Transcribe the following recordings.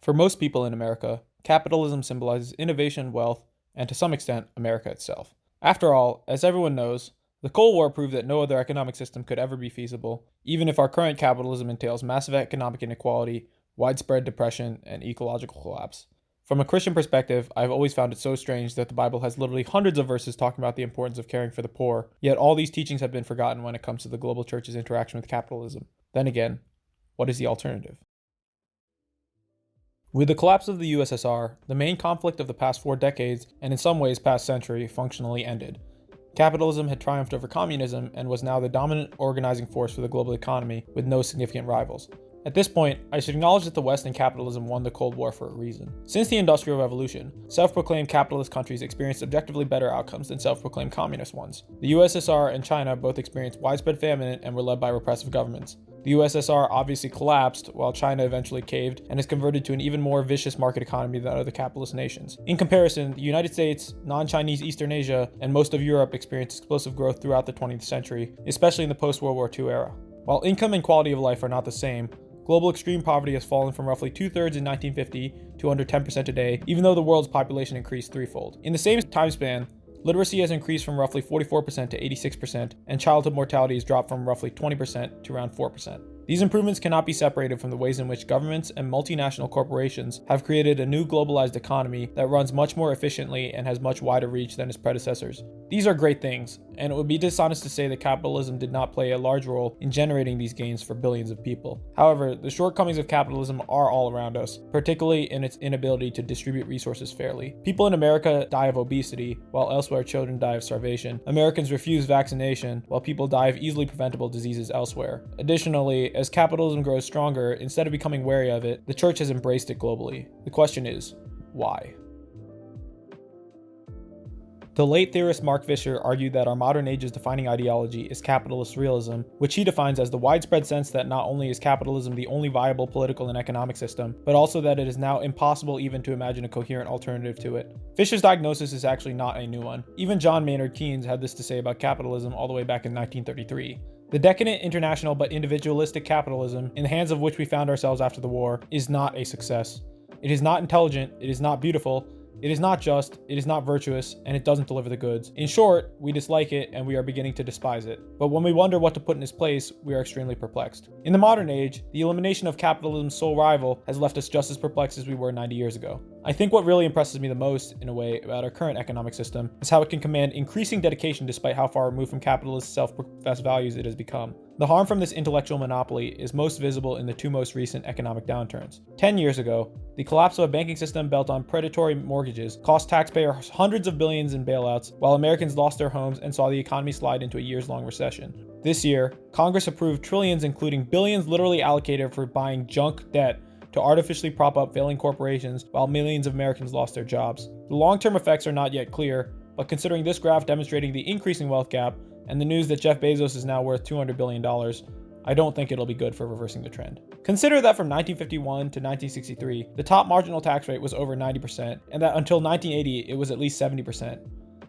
For most people in America, capitalism symbolizes innovation, wealth, and to some extent, America itself. After all, as everyone knows, the Cold War proved that no other economic system could ever be feasible, even if our current capitalism entails massive economic inequality, widespread depression, and ecological collapse. From a Christian perspective, I've always found it so strange that the Bible has literally hundreds of verses talking about the importance of caring for the poor, yet all these teachings have been forgotten when it comes to the global church's interaction with capitalism. Then again, what is the alternative? With the collapse of the USSR, the main conflict of the past 4 decades, and in some ways past century, functionally ended. Capitalism had triumphed over communism and was now the dominant organizing force for the global economy, with no significant rivals. At this point, I should acknowledge that the West and capitalism won the Cold War for a reason. Since the Industrial Revolution, self-proclaimed capitalist countries experienced objectively better outcomes than self-proclaimed communist ones. The USSR and China both experienced widespread famine and were led by repressive governments. The USSR obviously collapsed, while China eventually caved and is converted to an even more vicious market economy than other capitalist nations. In comparison, the United States, non-Chinese Eastern Asia, and most of Europe experienced explosive growth throughout the 20th century, especially in the post-World War II era. While income and quality of life are not the same, global extreme poverty has fallen from roughly 2/3 in 1950 to under 10% today, even though the world's population increased threefold. In the same time span, literacy has increased from roughly 44% to 86%, and childhood mortality has dropped from roughly 20% to around 4%. These improvements cannot be separated from the ways in which governments and multinational corporations have created a new globalized economy that runs much more efficiently and has much wider reach than its predecessors. These are great things, and it would be dishonest to say that capitalism did not play a large role in generating these gains for billions of people. However, the shortcomings of capitalism are all around us, particularly in its inability to distribute resources fairly. People in America die of obesity, while elsewhere children die of starvation. Americans refuse vaccination, while people die of easily preventable diseases elsewhere. Additionally, as capitalism grows stronger, instead of becoming wary of it, the church has embraced it globally. The question is, why? The late theorist Mark Fisher argued that our modern age's defining ideology is capitalist realism, which he defines as the widespread sense that not only is capitalism the only viable political and economic system, but also that it is now impossible even to imagine a coherent alternative to it. Fisher's diagnosis is actually not a new one. Even John Maynard Keynes had this to say about capitalism all the way back in 1933. The decadent, international, but individualistic capitalism, in the hands of which we found ourselves after the war, is not a success. It is not intelligent, it is not beautiful, it is not just, it is not virtuous, and it doesn't deliver the goods. In short, we dislike it and we are beginning to despise it. But when we wonder what to put in its place, we are extremely perplexed. In the modern age, the elimination of capitalism's sole rival has left us just as perplexed as we were 90 years ago. I think what really impresses me the most, in a way, about our current economic system is how it can command increasing dedication despite how far removed from capitalist self-professed values it has become. The harm from this intellectual monopoly is most visible in the 2 most recent economic downturns. 10 years ago, the collapse of a banking system built on predatory mortgages cost taxpayers hundreds of billions in bailouts, while Americans lost their homes and saw the economy slide into a years-long recession. This year, Congress approved trillions, including billions literally allocated for buying junk debt to artificially prop up failing corporations while millions of Americans lost their jobs. The long-term effects are not yet clear, but considering this graph demonstrating the increasing wealth gap and the news that Jeff Bezos is now worth $200 billion, I don't think it'll be good for reversing the trend. Consider that from 1951 to 1963, the top marginal tax rate was over 90%, and that until 1980, it was at least 70%.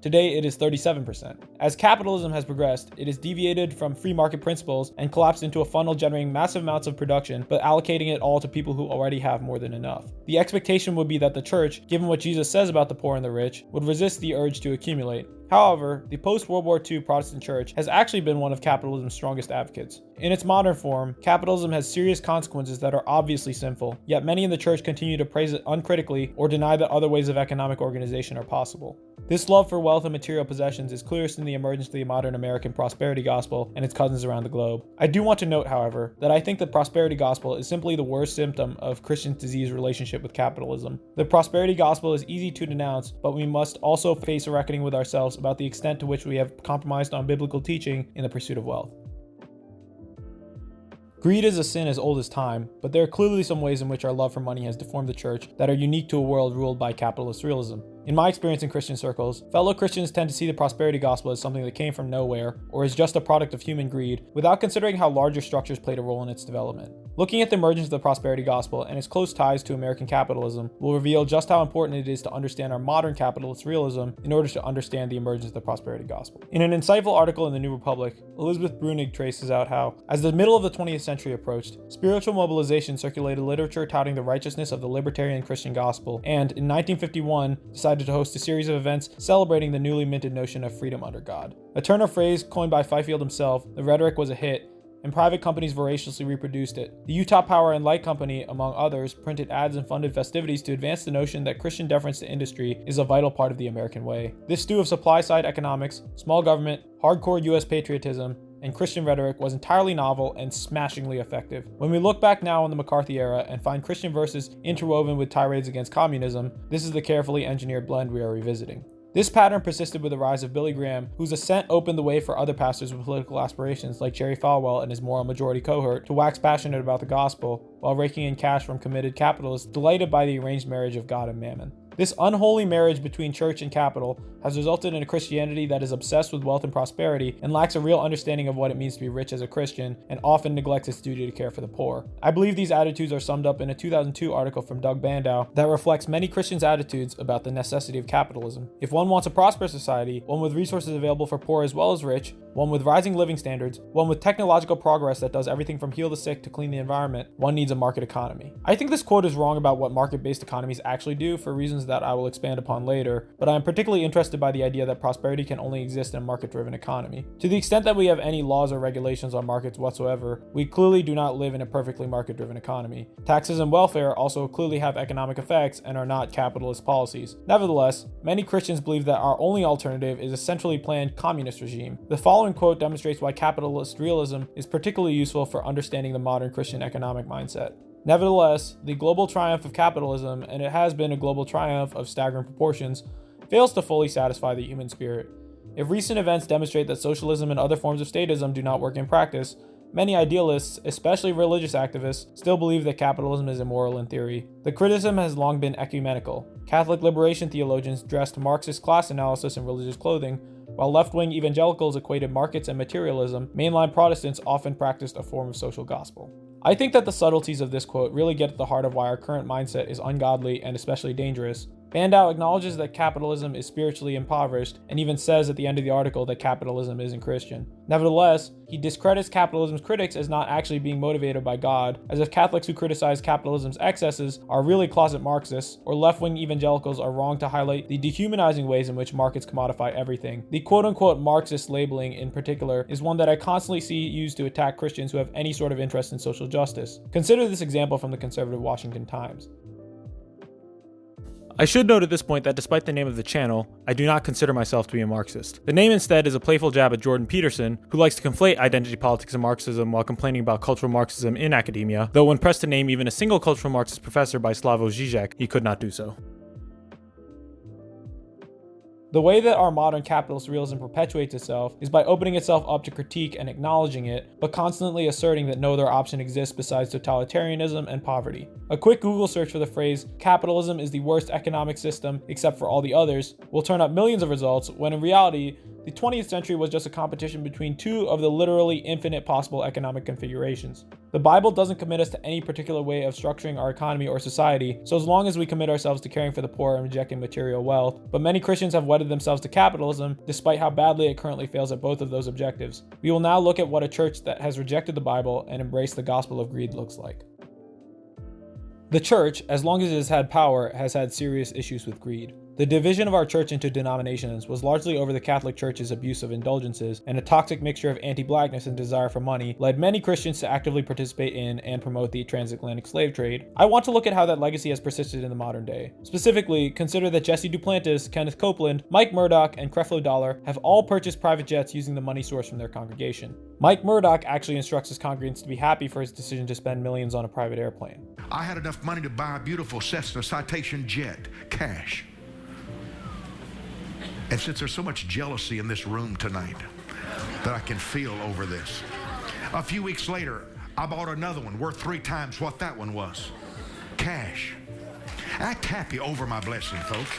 Today, it is 37%. As capitalism has progressed, it has deviated from free market principles and collapsed into a funnel generating massive amounts of production, but allocating it all to people who already have more than enough. The expectation would be that the church, given what Jesus says about the poor and the rich, would resist the urge to accumulate. However, the post-World War II Protestant church has actually been one of capitalism's strongest advocates. In its modern form, capitalism has serious consequences that are obviously sinful, yet many in the church continue to praise it uncritically or deny that other ways of economic organization are possible. This love for wealth and material possessions is clearest in the emergence of the modern American prosperity gospel and its cousins around the globe. I do want to note, however, that I think the prosperity gospel is simply the worst symptom of Christians' diseased relationship with capitalism. The prosperity gospel is easy to denounce, but we must also face a reckoning with ourselves about the extent to which we have compromised on biblical teaching in the pursuit of wealth. Greed is a sin as old as time, but there are clearly some ways in which our love for money has deformed the church that are unique to a world ruled by capitalist realism. In my experience in Christian circles, fellow Christians tend to see the prosperity gospel as something that came from nowhere, or is just a product of human greed, without considering how larger structures played a role in its development. Looking at the emergence of the prosperity gospel and its close ties to American capitalism will reveal just how important it is to understand our modern capitalist realism in order to understand the emergence of the prosperity gospel. In an insightful article in the New Republic, Elizabeth Bruenig traces out how, as the middle of the 20th century approached, spiritual mobilization circulated literature touting the righteousness of the libertarian Christian gospel, and in 1951 decided to host a series of events celebrating the newly minted notion of freedom under God. A turn of phrase coined by Fifield himself, the rhetoric was a hit, and private companies voraciously reproduced it. The Utah Power and Light Company, among others, printed ads and funded festivities to advance the notion that Christian deference to industry is a vital part of the American way. This stew of supply-side economics, small government, hardcore US patriotism, and Christian rhetoric was entirely novel and smashingly effective. When we look back now on the McCarthy era and find Christian verses interwoven with tirades against communism, this is the carefully engineered blend we are revisiting. This pattern persisted with the rise of Billy Graham, whose ascent opened the way for other pastors with political aspirations like Jerry Falwell and his moral majority cohort to wax passionate about the gospel, while raking in cash from committed capitalists delighted by the arranged marriage of God and mammon. This unholy marriage between church and capital has resulted in a Christianity that is obsessed with wealth and prosperity and lacks a real understanding of what it means to be rich as a Christian and often neglects its duty to care for the poor. I believe these attitudes are summed up in a 2002 article from Doug Bandow that reflects many Christians' attitudes about the necessity of capitalism. If one wants a prosperous society, one with resources available for poor as well as rich, one with rising living standards, one with technological progress that does everything from heal the sick to clean the environment, one needs a market economy. I think this quote is wrong about what market-based economies actually do for reasons that I will expand upon later, but I am particularly interested by the idea that prosperity can only exist in a market-driven economy. To the extent that we have any laws or regulations on markets whatsoever, we clearly do not live in a perfectly market-driven economy. Taxes and welfare also clearly have economic effects and are not capitalist policies. Nevertheless, many Christians believe that our only alternative is a centrally planned communist regime. The following quote demonstrates why capitalist realism is particularly useful for understanding the modern Christian economic mindset. Nevertheless, the global triumph of capitalism, and it has been a global triumph of staggering proportions, fails to fully satisfy the human spirit. If recent events demonstrate that socialism and other forms of statism do not work in practice, many idealists, especially religious activists, still believe that capitalism is immoral in theory. The criticism has long been ecumenical. Catholic liberation theologians dressed Marxist class analysis in religious clothing, while left-wing evangelicals equated markets and materialism. Mainline Protestants often practiced a form of social gospel. I think that the subtleties of this quote really get at the heart of why our current mindset is ungodly and especially dangerous. Bandow acknowledges that capitalism is spiritually impoverished and even says at the end of the article that capitalism isn't Christian. Nevertheless, he discredits capitalism's critics as not actually being motivated by God, as if Catholics who criticize capitalism's excesses are really closet Marxists, or left-wing evangelicals are wrong to highlight the dehumanizing ways in which markets commodify everything. The quote-unquote Marxist labeling in particular is one that I constantly see used to attack Christians who have any sort of interest in social justice. Consider this example from the conservative Washington Times. I should note at this point that despite the name of the channel, I do not consider myself to be a Marxist. The name instead is a playful jab at Jordan Peterson, who likes to conflate identity politics and Marxism while complaining about cultural Marxism in academia, though when pressed to name even a single cultural Marxist professor by Slavoj Žižek, he could not do so. The way that our modern capitalist realism perpetuates itself is by opening itself up to critique and acknowledging it, but constantly asserting that no other option exists besides totalitarianism and poverty. A quick Google search for the phrase, "capitalism is the worst economic system except for all the others," will turn up millions of results, when in reality, the 20th century was just a competition between two of the literally infinite possible economic configurations. The Bible doesn't commit us to any particular way of structuring our economy or society, so as long as we commit ourselves to caring for the poor and rejecting material wealth, but many Christians have wedded themselves to capitalism, despite how badly it currently fails at both of those objectives. We will now look at what a church that has rejected the Bible and embraced the gospel of greed looks like. The church, as long as it has had power, has had serious issues with greed. The division of our church into denominations was largely over the Catholic Church's abuse of indulgences, and a toxic mixture of anti-blackness and desire for money led many Christians to actively participate in and promote the transatlantic slave trade. I want to look at how that legacy has persisted in the modern day. Specifically, consider that Jesse Duplantis, Kenneth Copeland, Mike Murdoch, and Creflo Dollar have all purchased private jets using the money sourced from their congregation. Mike Murdoch actually instructs his congregants to be happy for his decision to spend millions on a private airplane. I had enough money to buy a beautiful Cessna Citation jet, cash. And since there's so much jealousy in this room tonight that I can feel over this, a few weeks later, I bought another one worth 3 times what that one was. Cash. Act happy over my blessing, folks.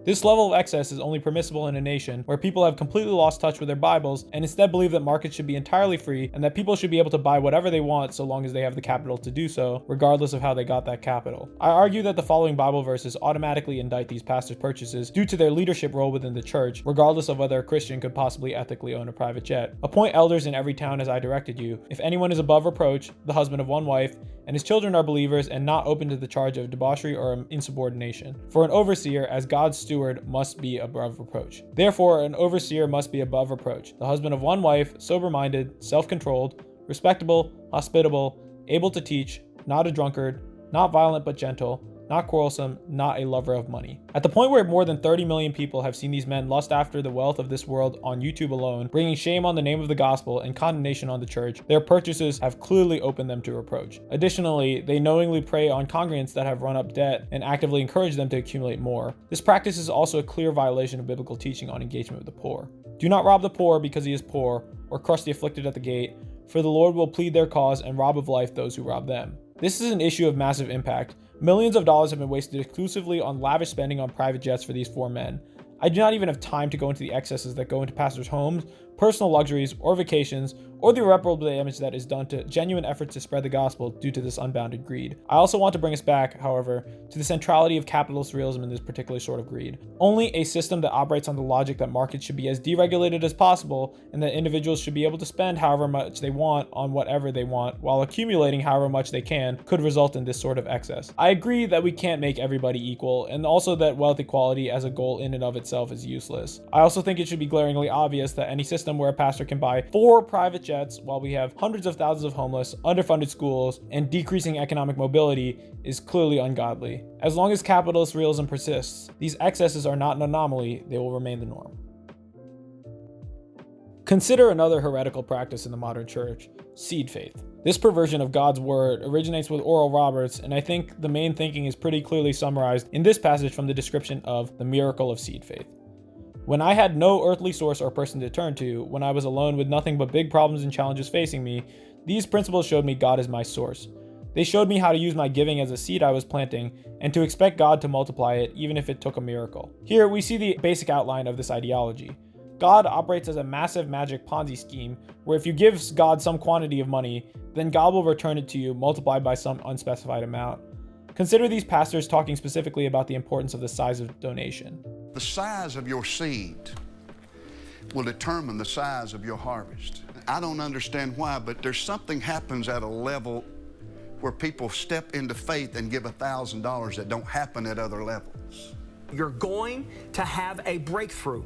This level of excess is only permissible in a nation where people have completely lost touch with their Bibles and instead believe that markets should be entirely free and that people should be able to buy whatever they want so long as they have the capital to do so, regardless of how they got that capital. I argue that the following Bible verses automatically indict these pastors' purchases due to their leadership role within the church, regardless of whether a Christian could possibly ethically own a private jet. Appoint elders in every town as I directed you. If anyone is above reproach, the husband of one wife, and his children are believers and not open to the charge of debauchery or insubordination. For an overseer, as God's steward, must be above reproach. Therefore, an overseer must be above reproach, the husband of one wife, sober-minded, self-controlled, respectable, hospitable, able to teach, not a drunkard, not violent but gentle, not quarrelsome, not a lover of money. At the point where more than 30 million people have seen these men lust after the wealth of this world on YouTube alone, bringing shame on the name of the gospel and condemnation on the church, their purchases have clearly opened them to reproach. Additionally, they knowingly prey on congregants that have run up debt and actively encourage them to accumulate more. This practice is also a clear violation of biblical teaching on engagement with the poor. Do not rob the poor because he is poor, or crush the afflicted at the gate, for the Lord will plead their cause and rob of life those who rob them. This is an issue of massive impact. Millions of dollars have been wasted exclusively on lavish spending on private jets for these four men. I do not even have time to go into the excesses that go into pastors' homes, personal luxuries, or vacations, or the irreparable damage that is done to genuine efforts to spread the gospel due to this unbounded greed. I also want to bring us back, however, to the centrality of capitalist realism in this particular sort of greed. Only a system that operates on the logic that markets should be as deregulated as possible and that individuals should be able to spend however much they want on whatever they want while accumulating however much they can could result in this sort of excess. I agree that we can't make everybody equal, and also that wealth equality as a goal in and of itself is useless. I also think it should be glaringly obvious that any system where a pastor can buy 4 private jets while we have hundreds of thousands of homeless, underfunded schools, and decreasing economic mobility is clearly ungodly. As long as capitalist realism persists, these excesses are not an anomaly, they will remain the norm. Consider another heretical practice in the modern church, seed faith. This perversion of God's word originates with Oral Roberts, and I think the main thinking is pretty clearly summarized in this passage from the description of the miracle of seed faith. When I had no earthly source or person to turn to, when I was alone with nothing but big problems and challenges facing me, these principles showed me God is my source. They showed me how to use my giving as a seed I was planting, and to expect God to multiply it even if it took a miracle. Here we see the basic outline of this ideology. God operates as a massive magic Ponzi scheme, where if you give God some quantity of money, then God will return it to you multiplied by some unspecified amount. Consider these pastors talking specifically about the importance of the size of donation. The size of your seed will determine the size of your harvest. I don't understand why, but there's something happens at a level where people step into faith and give $1,000 that don't happen at other levels. You're going to have a breakthrough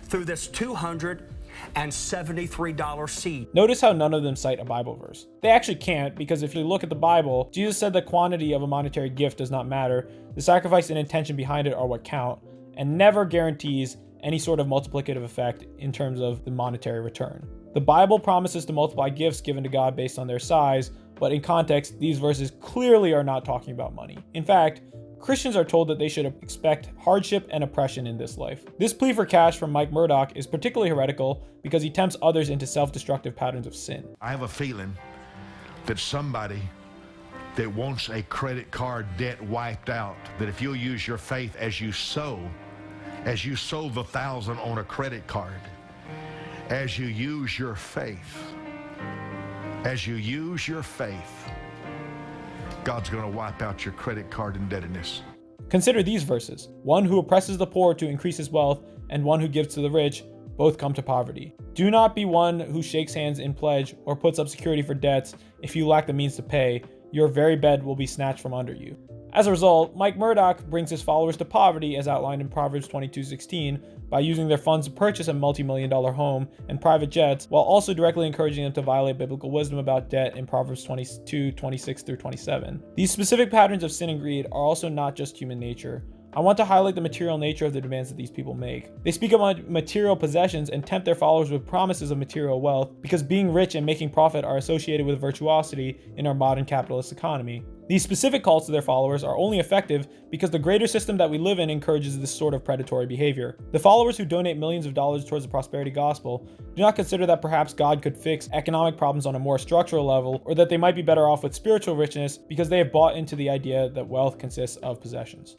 through this $273 seed. Notice how none of them cite a Bible verse. They actually can't, because if you look at the Bible, Jesus said the quantity of a monetary gift does not matter. The sacrifice and intention behind it are what count, and never guarantees any sort of multiplicative effect in terms of the monetary return. The Bible promises to multiply gifts given to God based on their size, but in context, these verses clearly are not talking about money. In fact, Christians are told that they should expect hardship and oppression in this life. This plea for cash from Mike Murdoch is particularly heretical because he tempts others into self-destructive patterns of sin. I have a feeling that somebody that wants a credit card debt wiped out, that if you'll use your faith as you sow the 1,000 on a credit card, as you use your faith, God's going to wipe out your credit card indebtedness. Consider these verses. One who oppresses the poor to increase his wealth, and one who gives to the rich, both come to poverty. Do not be one who shakes hands in pledge or puts up security for debts if you lack the means to pay. Your very bed will be snatched from under you. As a result, Mike Murdoch brings his followers to poverty as outlined in Proverbs 22:16 by using their funds to purchase a multi-million-dollar home and private jets, while also directly encouraging them to violate biblical wisdom about debt in Proverbs 22:26 through 27. These specific patterns of sin and greed are also not just human nature. I want to highlight the material nature of the demands that these people make. They speak about material possessions and tempt their followers with promises of material wealth because being rich and making profit are associated with virtuosity in our modern capitalist economy. These specific calls to their followers are only effective because the greater system that we live in encourages this sort of predatory behavior. The followers who donate millions of dollars towards the prosperity gospel do not consider that perhaps God could fix economic problems on a more structural level, or that they might be better off with spiritual richness because they have bought into the idea that wealth consists of possessions.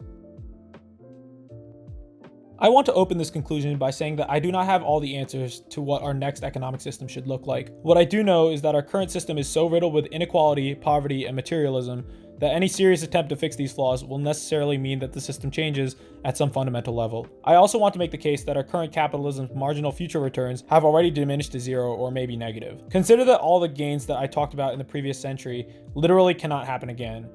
I want to open this conclusion by saying that I do not have all the answers to what our next economic system should look like. What I do know is that our current system is so riddled with inequality, poverty, and materialism that any serious attempt to fix these flaws will necessarily mean that the system changes at some fundamental level. I also want to make the case that our current capitalism's marginal future returns have already diminished to zero or maybe negative. Consider that all the gains that I talked about in the previous century literally cannot happen again.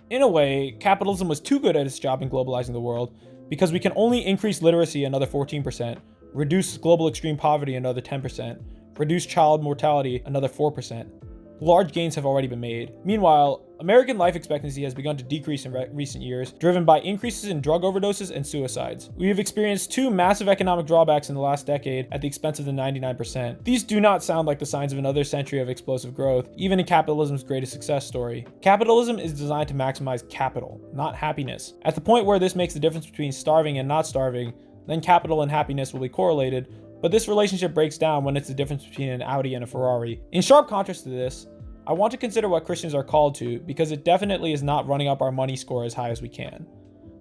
In a way, capitalism was too good at its job in globalizing the world because we can only increase literacy another 14%, reduce global extreme poverty another 10%, reduce child mortality another 4%. Large gains have already been made. Meanwhile, American life expectancy has begun to decrease in recent years, driven by increases in drug overdoses and suicides. We have experienced two massive economic drawbacks in the last decade at the expense of the 99%. These do not sound like the signs of another century of explosive growth, even in capitalism's greatest success story. Capitalism is designed to maximize capital, not happiness. At the point where this makes the difference between starving and not starving, then capital and happiness will be correlated, but this relationship breaks down when it's the difference between an Audi and a Ferrari. In sharp contrast to this, I want to consider what Christians are called to because it definitely is not running up our money score as high as we can.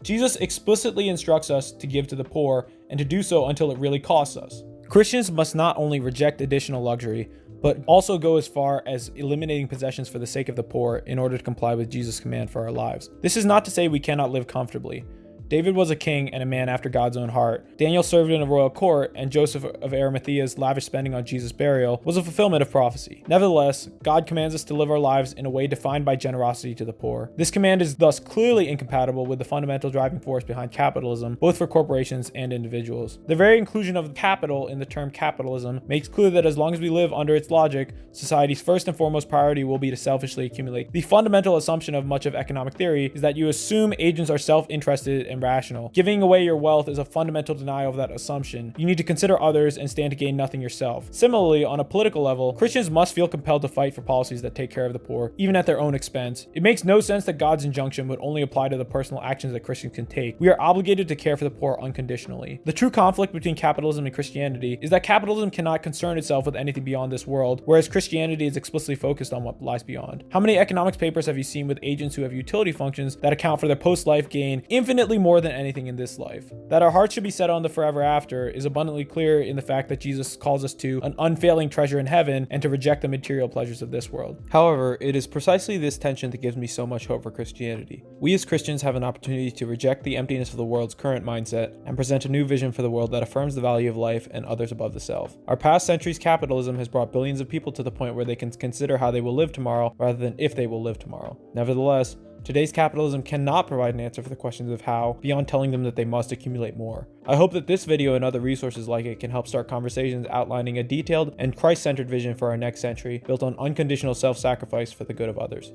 Jesus explicitly instructs us to give to the poor and to do so until it really costs us. Christians must not only reject additional luxury, but also go as far as eliminating possessions for the sake of the poor in order to comply with Jesus' command for our lives. This is not to say we cannot live comfortably. David was a king and a man after God's own heart. Daniel served in a royal court, and Joseph of Arimathea's lavish spending on Jesus' burial was a fulfillment of prophecy. Nevertheless, God commands us to live our lives in a way defined by generosity to the poor. This command is thus clearly incompatible with the fundamental driving force behind capitalism, both for corporations and individuals. The very inclusion of capital in the term capitalism makes clear that as long as we live under its logic, society's first and foremost priority will be to selfishly accumulate. The fundamental assumption of much of economic theory is that you assume agents are self-interested and rational. Giving away your wealth is a fundamental denial of that assumption. You need to consider others and stand to gain nothing yourself. Similarly, on a political level, Christians must feel compelled to fight for policies that take care of the poor, even at their own expense. It makes no sense that God's injunction would only apply to the personal actions that Christians can take. We are obligated to care for the poor unconditionally. The true conflict between capitalism and Christianity is that capitalism cannot concern itself with anything beyond this world, whereas Christianity is explicitly focused on what lies beyond. How many economics papers have you seen with agents who have utility functions that account for their post-life gain infinitely more than anything in this life? That our hearts should be set on the forever after is abundantly clear in the fact that Jesus calls us to an unfailing treasure in heaven and to reject the material pleasures of this world. However, it is precisely this tension that gives me so much hope for Christianity. We as Christians have an opportunity to reject the emptiness of the world's current mindset and present a new vision for the world that affirms the value of life and others above the self. Our past century's capitalism has brought billions of people to the point where they can consider how they will live tomorrow rather than if they will live tomorrow. Nevertheless, today's capitalism cannot provide an answer for the questions of how, beyond telling them that they must accumulate more. I hope that this video and other resources like it can help start conversations outlining a detailed and Christ-centered vision for our next century, built on unconditional self-sacrifice for the good of others.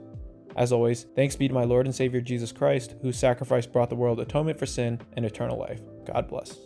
As always, thanks be to my Lord and Savior Jesus Christ, whose sacrifice brought the world atonement for sin and eternal life. God bless.